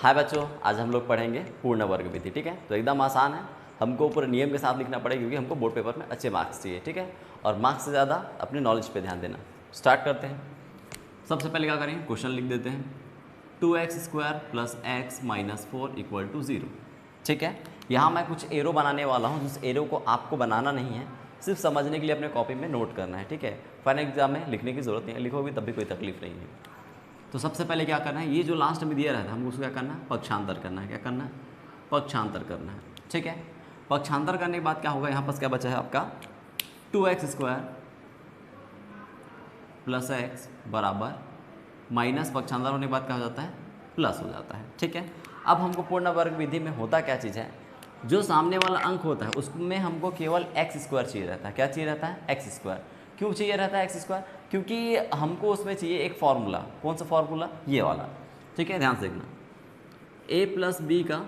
हाय बच्चों, आज हम लोग पढ़ेंगे पूर्ण वर्ग विधि। ठीक है, तो एकदम आसान है, हमको पूरे नियम के साथ लिखना पड़ेगा क्योंकि हमको बोर्ड पेपर में अच्छे मार्क्स चाहिए। ठीक है, और मार्क्स से ज़्यादा अपने नॉलेज पे ध्यान देना। स्टार्ट करते हैं। सबसे पहले क्या करेंगे, क्वेश्चन लिख देते हैं 2x² + x - 4 = 0। ठीक है, यहाँ मैं कुछ एरो बनाने वाला हूँ, जिस एरो को आपको बनाना नहीं है, सिर्फ समझने के लिए अपने कॉपी में नोट करना है। ठीक है, फाइनल एग्जाम में लिखने की ज़रूरत नहीं है, लिखोगे तब भी कोई तकलीफ नहीं है। तो सबसे पहले क्या करना है, ये जो लास्ट में दिया रहता है हमको उसको क्या करना है, पक्षांतर करना है। क्या करना है, पक्षांतर करना है। ठीक है, पक्षांतर करने के बाद क्या होगा, यहाँ पर क्या बचा है आपका 2x² + x बराबर माइनस पक्षांतर होने के बाद क्या हो जाता है, प्लस हो जाता है। ठीक है, अब हमको पूर्ण वर्ग विधि में होता क्या चीज़ है, जो सामने वाला अंक होता है उसमें हमको केवल x² चाहिए रहता है। क्या चाहिए रहता है, x²। क्यों चाहिए रहता है x², क्योंकि हमको उसमें चाहिए एक फार्मूला। कौन सा फार्मूला, ये वाला। ठीक है, ध्यान से देखना, a + b का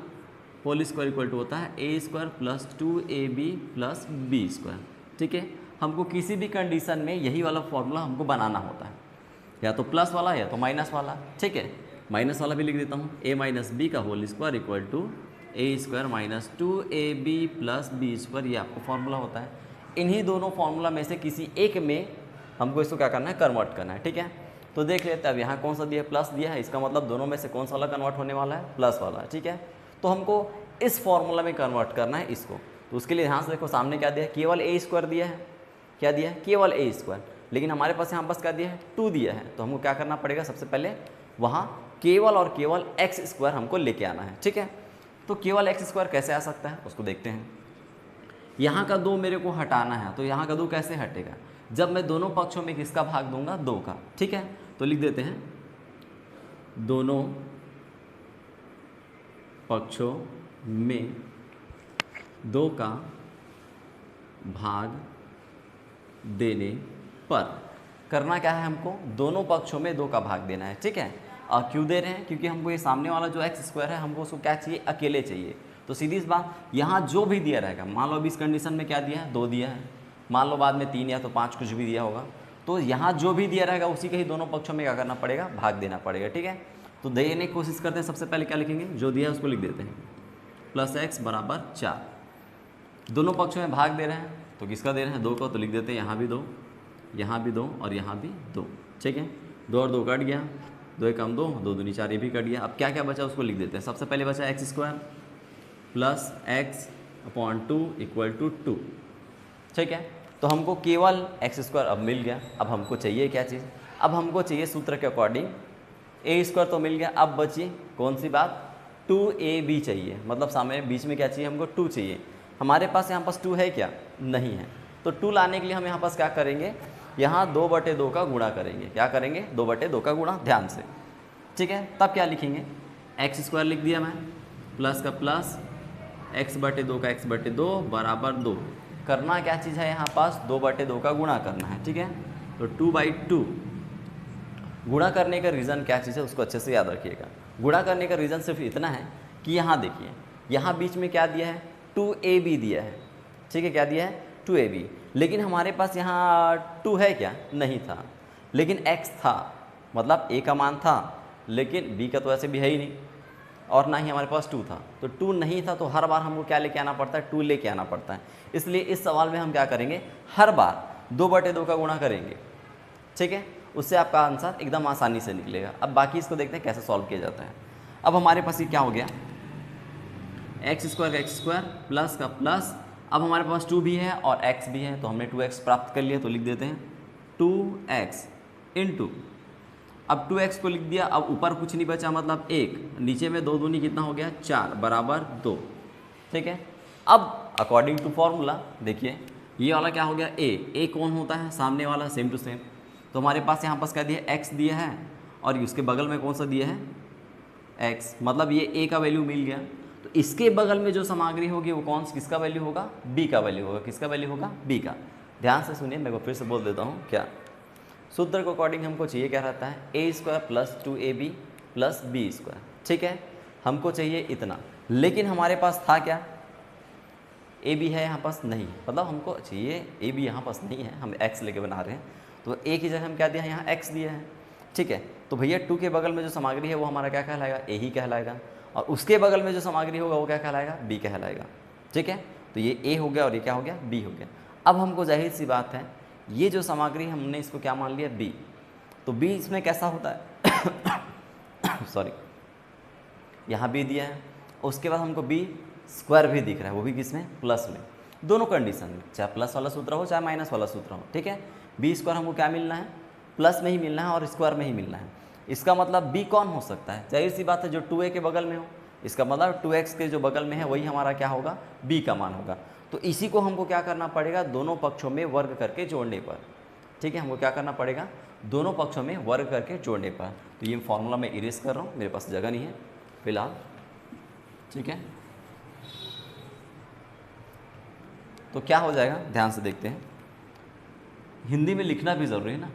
होल स्क्वायर इक्वल टू होता है a² + 2ab + b²। ठीक है, हमको किसी भी कंडीशन में यही वाला फार्मूला हमको बनाना होता है, या तो प्लस वाला या तो माइनस वाला। ठीक है, माइनस वाला भी लिख देता हूँ, a - b का whole square equal to a² - 2ab + b²। ये आपको फार्मूला होता है। इन्हीं दोनों फार्मूला में से किसी एक में हमको इसको क्या करना है, कन्वर्ट करना है। ठीक है, तो देख लेते हैं। अब यहाँ कौन सा दिया है, प्लस दिया है, इसका मतलब दोनों में से कौन सा वाला कन्वर्ट होने वाला है, प्लस वाला है। ठीक है, तो हमको इस फार्मूला में कन्वर्ट करना है इसको। तो उसके लिए ध्यान से देखो, सामने क्या दिया है, केवल a² दिया है। क्या दिया है, केवल a²। लेकिन हमारे पास यहाँ बस क्या दिया है, 2 दिया है। तो हमको क्या करना पड़ेगा, सबसे पहले वहाँ केवल और केवल x² हमको लेके आना है। ठीक है, तो केवल x² कैसे आ सकता है उसको देखते हैं। यहाँ का 2 मेरे को हटाना है, तो यहाँ का 2 कैसे हटेगा, जब मैं दोनों पक्षों में किसका भाग दूंगा, 2 का। ठीक है, तो लिख देते हैं दोनों पक्षों में 2 का भाग देने पर करना क्या है, हमको दोनों पक्षों में 2 का भाग देना है। ठीक है, और क्यों दे रहे हैं, क्योंकि हमको ये सामने वाला जो x² है हमको उसको क्या चाहिए, अकेले चाहिए। तो सीधी सी बात, यहाँ जो भी दिया रहेगा, मान लो अभी इस कंडीशन में क्या दिया है, 2 दिया है, मान लो बाद में 3 या तो 5 कुछ भी दिया होगा, तो यहाँ जो भी दिया रहेगा उसी के ही दोनों पक्षों में क्या करना पड़ेगा, भाग देना पड़ेगा। ठीक है, तो देने की कोशिश करते हैं। सबसे पहले क्या लिखेंगे, जो दिया है उसको लिख देते हैं, +x = 4। दोनों पक्षों में भाग दे रहे हैं, तो किसका दे रहे हैं, 2 का, तो लिख देते हैं यहाँ भी 2, यहाँ भी 2 और यहाँ भी 2। ठीक है, 2 और 2 कट गया, 2 × 2 2 दूनी 4, ये भी कट गया। अब क्या क्या बचा उसको लिख देते हैं। सबसे पहले बचा x² + x/2 = 2। ठीक है, तो हमको केवल x² अब मिल गया। अब हमको चाहिए क्या चीज़, अब हमको चाहिए सूत्र के अकॉर्डिंग a² तो मिल गया। अब बची कौन सी बात, 2ab चाहिए, मतलब सामने बीच में क्या चाहिए, हमको 2 चाहिए। हमारे पास यहाँ पास 2 है क्या, नहीं है। तो 2 लाने के लिए हम यहाँ पास क्या करेंगे, यहाँ 2/2 का गुणा करेंगे। क्या करेंगे, 2/2 का गुणा, ध्यान से। ठीक है, तब क्या लिखेंगे, x² लिख दिया मैं, प्लस का प्लस, x/2 का x/2 = 2। करना क्या चीज़ है, यहाँ पास 2/2 का गुणा करना है। ठीक है, तो 2/2 गुणा करने का रीज़न क्या चीज़ है उसको अच्छे से याद रखिएगा। गुणा करने का रीज़न सिर्फ इतना है कि यहाँ देखिए, यहाँ बीच में क्या दिया है, 2ab दिया है। ठीक है, क्या दिया है, 2ab। लेकिन हमारे पास यहाँ 2 है क्या, नहीं था, लेकिन x था, मतलब a का मान था, लेकिन b का तो ऐसे भी है ही नहीं, और ना ही हमारे पास 2 था। तो 2 नहीं था, तो हर बार हमको क्या लेके आना पड़ता है, 2 लेके आना पड़ता है। इसलिए इस सवाल में हम क्या करेंगे, हर बार 2/2 का गुणा करेंगे। ठीक है, उससे आपका आंसर एकदम आसानी से निकलेगा। अब बाकी इसको देखते हैं कैसे सॉल्व किया जाता है। अब हमारे पास ये क्या हो गया, x² का x² प्लस का प्लस, अब हमारे पास 2 भी है और x भी है, तो हमने 2x प्राप्त कर लिया। तो लिख देते हैं 2x × अब 2x को लिख दिया। अब ऊपर कुछ नहीं बचा, मतलब 1, नीचे में 2 दूनी कितना हो गया, 4 = 2। ठीक है, अब अकॉर्डिंग टू फॉर्मूला देखिए, ये वाला क्या हो गया, a कौन होता है, सामने वाला, सेम टू सेम। तो हमारे पास यहाँ पास क्या दिया है, x दिया है, और उसके बगल में कौन सा दिया है, x, मतलब ये a का वैल्यू मिल गया। तो इसके बगल में जो सामग्री होगी वो कौन, किसका वैल्यू होगा, b का वैल्यू होगा। किसका वैल्यू होगा, b का। ध्यान से सुनिए, मैं को फिर से बोल देता हूँ। क्या सूत्र के अकॉर्डिंग हमको चाहिए क्या रहता है, a² + 2ab + b²। ठीक है, हमको चाहिए इतना, लेकिन हमारे पास था क्या, a भी है यहाँ पास नहीं, मतलब हमको चाहिए a भी यहाँ पास नहीं है, हम x लेके बना रहे हैं। तो a की जगह हम क्या दिया है, यहाँ x दिया है। ठीक है, तो भैया 2 के बगल में जो सामग्री है वो हमारा क्या कहलाएगा, a ही कहलाएगा। और उसके बगल में जो सामग्री होगा वो क्या कहलाएगा, बी कहलाएगा। ठीक है, तो ये ए हो गया और ये क्या हो गया, बी हो गया। अब हमको जाहिर सी बात है ये जो सामग्री हमने इसको क्या मान लिया, बी, तो बी इसमें कैसा होता है सॉरी, यहाँ बी दिया है, उसके बाद हमको बी स्क्वायर भी दिख रहा है, वो भी किसमें, प्लस में। दोनों कंडीशन में, चाहे प्लस वाला सूत्र हो चाहे माइनस वाला सूत्र हो। ठीक है, बी स्क्वायर हमको क्या मिलना है, प्लस में ही मिलना है और स्क्वायर में ही मिलना है। इसका मतलब बी कौन हो सकता है, जाहिर सी बात है जो 2a के बगल में हो। इसका मतलब 2x के जो बगल में है वही हमारा क्या होगा, b का मान होगा। तो इसी को हमको क्या करना पड़ेगा, दोनों पक्षों में वर्ग करके जोड़ने पर। ठीक है, हमको क्या करना पड़ेगा, दोनों पक्षों में वर्ग करके जोड़ने पर। तो ये फॉर्मूला मैं इरेज कर रहा हूँ, मेरे पास जगह नहीं है फिलहाल। ठीक है, तो क्या हो जाएगा, ध्यान से देखते हैं। हिंदी में लिखना भी ज़रूरी है ना,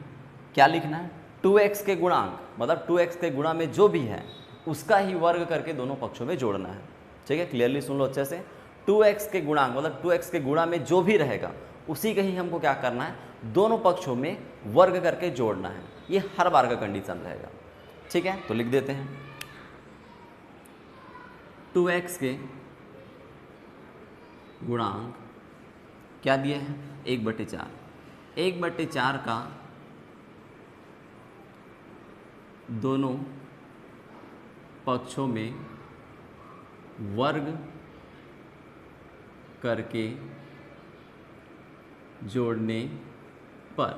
क्या लिखना है, 2x के गुणांक, मतलब 2x के गुणा में जो भी है उसका ही वर्ग करके दोनों पक्षों में जोड़ना है। ठीक है, क्लियरली सुन लो अच्छे से। 2x के गुणांक मतलब 2x के गुणा में जो भी रहेगा उसी का ही हमको क्या करना है, दोनों पक्षों में वर्ग करके जोड़ना है। ये हर बार का कंडीशन रहेगा। ठीक है, तो लिख देते हैं 2x के गुणांक क्या दिए हैं, 1/4, 1/4 का दोनों पक्षों में वर्ग करके जोड़ने पर।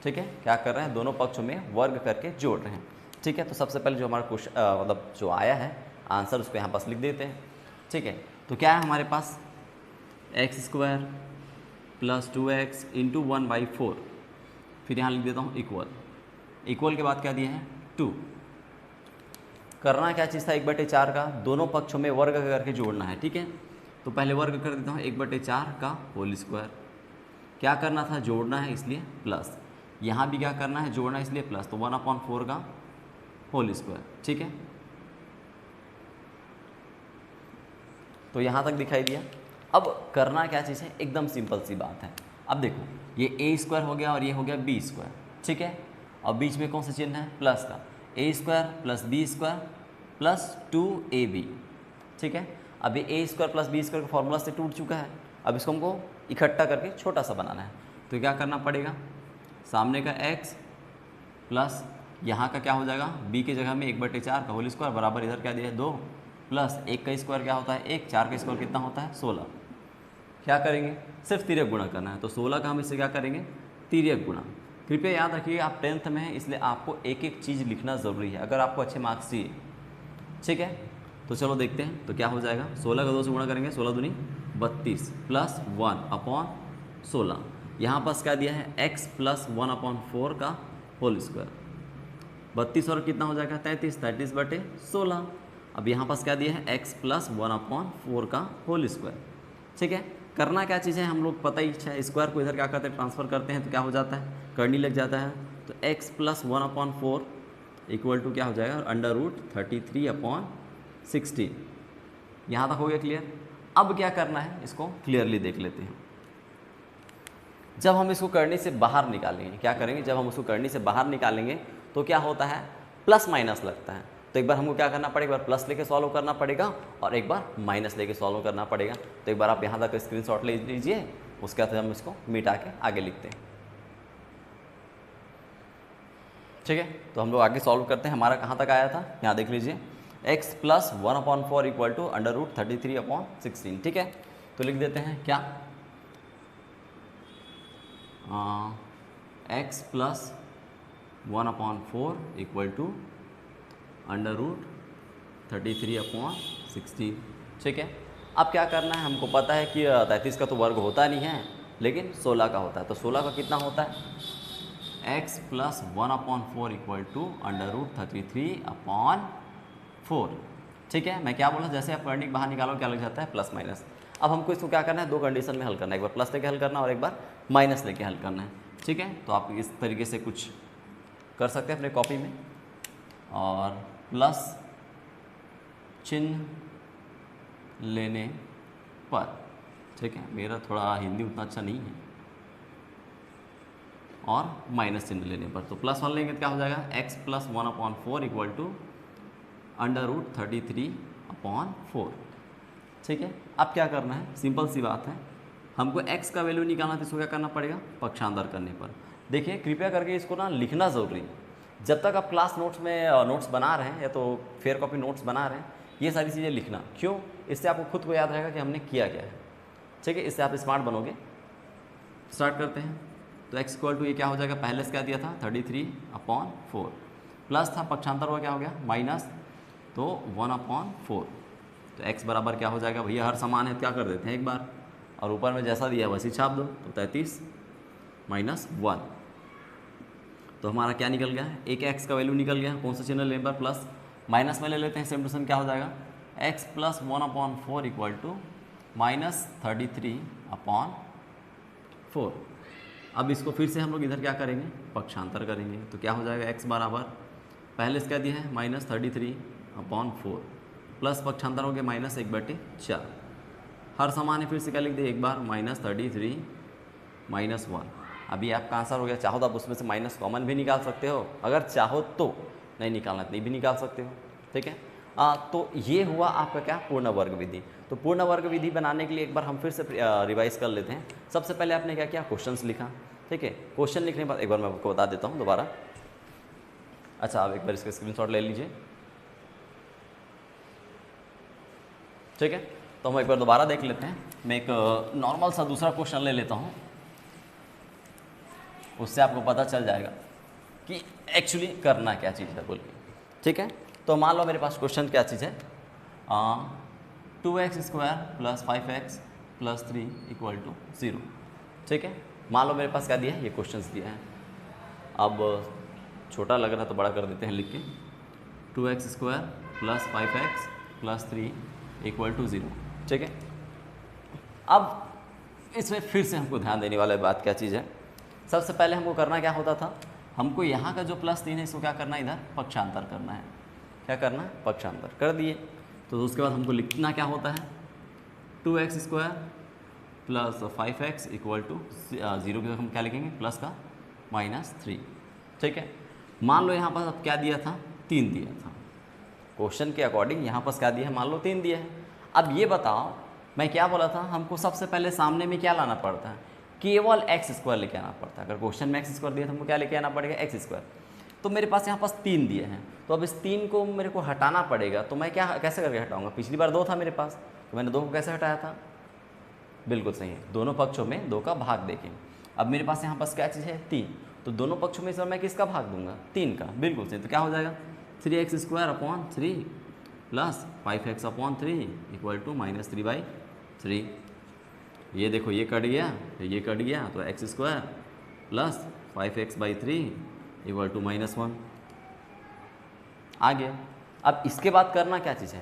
ठीक है, क्या कर रहे हैं, दोनों पक्षों में वर्ग करके जोड़ रहे हैं। ठीक है, तो सबसे पहले जो हमारा क्वेश्चन मतलब जो आया है आंसर उसको यहाँ पास लिख देते हैं। ठीक है, तो क्या है हमारे पास, x² + 2x × 1/4, फिर यहाँ लिख देता हूँ इक्वल, इक्वल के बाद क्या दिया है 2। करना क्या चीज़ था, 1/4 का दोनों पक्षों में वर्ग करके जोड़ना है। ठीक है, तो पहले वर्ग कर देता हूँ, 1/4 का होल स्क्वायर। क्या करना था, जोड़ना है इसलिए प्लस, यहाँ भी क्या करना है, जोड़ना है इसलिए प्लस, तो 1/4 का होल स्क्वायर। ठीक है, तो यहाँ तक दिखाई दिया। अब करना क्या चीज़ है, एकदम सिंपल सी बात है। अब देखो ये a² हो गया और ये हो गया b²। ठीक है, अब बीच में कौन सा चिन्ह है, प्लस का, a² + b² + 2ab। ठीक है, अब ये a² + b² का फॉर्मूला से टूट चुका है, अब इसको हमको इकट्ठा करके छोटा सा बनाना है। तो क्या करना पड़ेगा, सामने का x प्लस यहाँ का क्या हो जाएगा, b की जगह में 1/4 का होल स्क्वायर बराबर इधर क्या दिया है 2, प्लस 1 का स्क्वायर क्या होता है 1, 4 का स्क्वायर कितना होता है 16। क्या करेंगे, सिर्फ तिर्यक गुणा करना है, तो 16 का हम इससे क्या करेंगे, तिर्यक गुणा। कृपया याद रखिए आप 10th में हैं इसलिए आपको एक एक चीज़ लिखना ज़रूरी है अगर आपको अच्छे मार्क्स चाहिए। ठीक है, तो चलो देखते हैं, तो क्या हो जाएगा, 16 का 2 से गुणा करेंगे, 16 दूनी 32 + 1/16। यहाँ पास क्या दिया है, x + 1/4 का होल स्क्वायर, 32 और कितना हो जाएगा 33, 33/16। अब यहाँ पास क्या दिया है, x + 1/4 का होल स्क्वायर। ठीक है, करना क्या चीज़ है, हम लोग पता ही है, स्क्वायर को इधर क्या करते हैं, ट्रांसफ़र करते हैं तो क्या हो जाता है, करनी लग जाता है। तो x + 1/4 = क्या हो जाएगा, √33/16। यहाँ तक हो गया क्लियर। अब क्या करना है, इसको क्लियरली देख लेते हैं। जब हम इसको करनी से बाहर निकालेंगे, क्या करेंगे, जब हम उसको करनी से बाहर निकालेंगे तो क्या होता है, प्लस माइनस लगता है। तो एक बार हमको क्या करना पड़ेगा, एक बार प्लस लेके सॉल्व करना पड़ेगा और एक बार माइनस लेके सॉल्व करना पड़ेगा। तो एक बार आप यहाँ तक स्क्रीनशॉट ले लीजिए, उसके बाद हम इसको मिटा के आगे लिखते हैं। ठीक है, तो हम लोग आगे सॉल्व करते हैं। हमारा कहाँ तक आया था, यहाँ देख लीजिए, x + 1/4 = √33/16। ठीक है, तो लिख देते हैं क्या, x + 1/4 = √33/16। ठीक है, अब क्या करना है, हमको पता है कि 33 का तो वर्ग होता नहीं है लेकिन 16 का होता है। तो 16 का कितना होता है, x + 1/4 = √33/4। ठीक है, मैं क्या बोला, जैसे आप करने के बाहर निकालो क्या लग जाता है, प्लस माइनस। अब हमको इसको क्या करना है, दो कंडीशन में हल करना है, एक बार प्लस लेके हल करना और एक बार माइनस लेके हल करना है। ठीक है, तो आप इस तरीके से कुछ कर सकते हैं अपने कॉपी में, और प्लस चिन्ह लेने पर। ठीक है, मेरा थोड़ा हिंदी उतना अच्छा नहीं है, और माइनस चिन्ह लेने पर, तो प्लस 1 लेंगे तो क्या हो जाएगा, x + 1/4 = √33/4। ठीक है, अब क्या करना है, सिंपल सी बात है, हमको x का वैल्यू निकालना है तो इसको क्या करना पड़ेगा, पक्षांतर करने पर। देखिए कृपया करके इसको ना लिखना ज़रूरी है, जब तक आप क्लास नोट्स में नोट्स बना रहे हैं या तो फेयर कॉपी नोट्स बना रहे हैं, ये सारी चीज़ें लिखना। क्यों? इससे आपको खुद को याद रहेगा कि हमने किया क्या है। ठीक है, इससे आप स्मार्ट बनोगे। स्टार्ट करते हैं। तो x इक्वल टू ये क्या हो जाएगा, पहले से क्या दिया था 33/4, प्लस था पक्षांतर हुआ क्या हो गया माइनस, तो 1/4। तो x बराबर क्या हो जाएगा, भैया हर समान है क्या कर देते हैं एक बार, और ऊपर में जैसा दिया वैसे छाप दो। तो 33 - 1, तो हमारा क्या निकल गया, एक x का वैल्यू निकल गया। कौन सा चिन्ह लेने पर, प्लस, माइनस में ले लेते हैं, सेम टू सेम क्या हो जाएगा, x + 1/4 इक्वल टू -33/4। अब इसको फिर से हम लोग इधर क्या करेंगे, पक्षांतर करेंगे। तो क्या हो जाएगा, x बराबर पहले से क्या दिया है -33/4, प्लस पक्षांतर हो गया -1/4। हर समान है, फिर से क्या लिख दे एक बार, -33 - 1। अभी आपका आंसर हो गया। चाहो तो आप उसमें से माइनस कॉमन भी निकाल सकते हो, अगर चाहो तो, नहीं निकालना तो नहीं भी निकाल सकते हो। ठीक है, तो ये हुआ आपका क्या, पूर्ण वर्ग विधि। तो पूर्ण वर्ग विधि बनाने के लिए एक बार हम फिर से रिवाइज कर लेते हैं। सबसे पहले आपने क्या किया, क्वेश्चंस लिखा। ठीक है, क्वेश्चन लिखने के बाद एक बार मैं आपको बता देता हूँ दोबारा। अच्छा, आप एक बार इसका स्क्रीनशॉट ले लीजिए। ठीक है, तो हम एक बार दोबारा देख लेते हैं। मैं एक नॉर्मल सा दूसरा क्वेश्चन ले लेता हूँ, उससे आपको पता चल जाएगा कि एक्चुअली करना क्या चीज़ है बोल के। ठीक है, तो मान लो मेरे पास क्वेश्चन क्या चीज़ है, 2x² + 5x + 3 = 0। ठीक है, मान लो मेरे पास क्या दिया है, ये क्वेश्चंस दिया है। अब छोटा लग रहा है तो बड़ा कर देते हैं लिख के, 2x² + 5x + 3 = 0। ठीक है, अब इसमें फिर से हमको ध्यान देने वाली बात क्या चीज़ है, सबसे पहले हमको करना क्या होता था, हमको यहाँ का जो +3 है इसको क्या करना है, इधर पक्षांतर करना है। क्या करना है, पक्षांतर कर दिए। तो उसके बाद हमको लिखना क्या होता है, 2x² + 5x = 0 की हम क्या लिखेंगे, प्लस का -3। ठीक है, मान लो यहाँ पर अब क्या दिया था, 3 दिया था। क्वेश्चन के अकॉर्डिंग यहाँ पर क्या दिया है, मान लो 3 दिया है। अब ये बताओ, मैं क्या बोला था, हमको सबसे पहले सामने में क्या लाना पड़ता है, केवल x² लेके आना पड़ता है। अगर क्वेश्चन में x² दिया तो हमको क्या लेके आना पड़ेगा, x²। तो मेरे पास यहाँ पास 3 दिए हैं, तो अब इस 3 को मेरे को हटाना पड़ेगा। तो मैं क्या कैसे करके हटाऊंगा, पिछली बार 2 था मेरे पास, तो मैंने 2 को कैसे हटाया था, बिल्कुल सही है, दोनों पक्षों में 2 का भाग देखें। अब मेरे पास यहाँ पास क्या चीज़ है, 3, तो दोनों पक्षों में इस बार मैं किसका भाग दूंगा, 3 का, बिल्कुल सही। तो क्या हो जाएगा, 3x² + 5x/3 = -3/3। ये देखो ये कट गया, ये कट गया, तो x² + 5x/3 = -1 आ गया। अब इसके बाद करना क्या चीज़ है,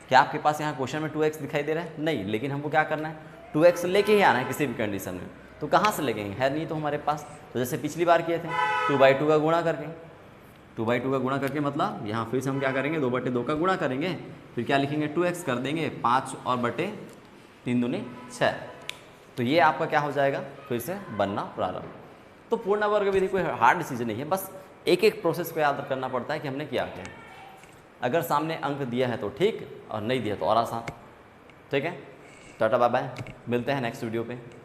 क्या आपके पास यहाँ क्वेश्चन में 2x दिखाई दे रहा है, नहीं, लेकिन हमको क्या करना है, 2x लेके ही आना है किसी भी कंडीशन में। तो कहाँ से लेंगे, है नहीं तो हमारे पास। तो जैसे पिछली बार किए थे, 2/2 का गुणा करके, 2/2 का गुणा करके मतलब यहाँ फिर से हम क्या करेंगे, 2/2 का गुणा करेंगे, फिर क्या लिखेंगे, 2x कर देंगे, 5 और बटे 3 दूनी 6। तो ये आपका क्या हो जाएगा, फिर से बनना प्रारंभ। तो पूर्ण वर्ग विधि कोई हार्ड डिसीजन नहीं है, बस एक एक प्रोसेस को याद करना पड़ता है कि हमने क्या किया। अगर सामने अंक दिया है तो ठीक, और नहीं दिया तो और आसान। ठीक है, टाटा बाय बाय, मिलते हैं नेक्स्ट वीडियो पे।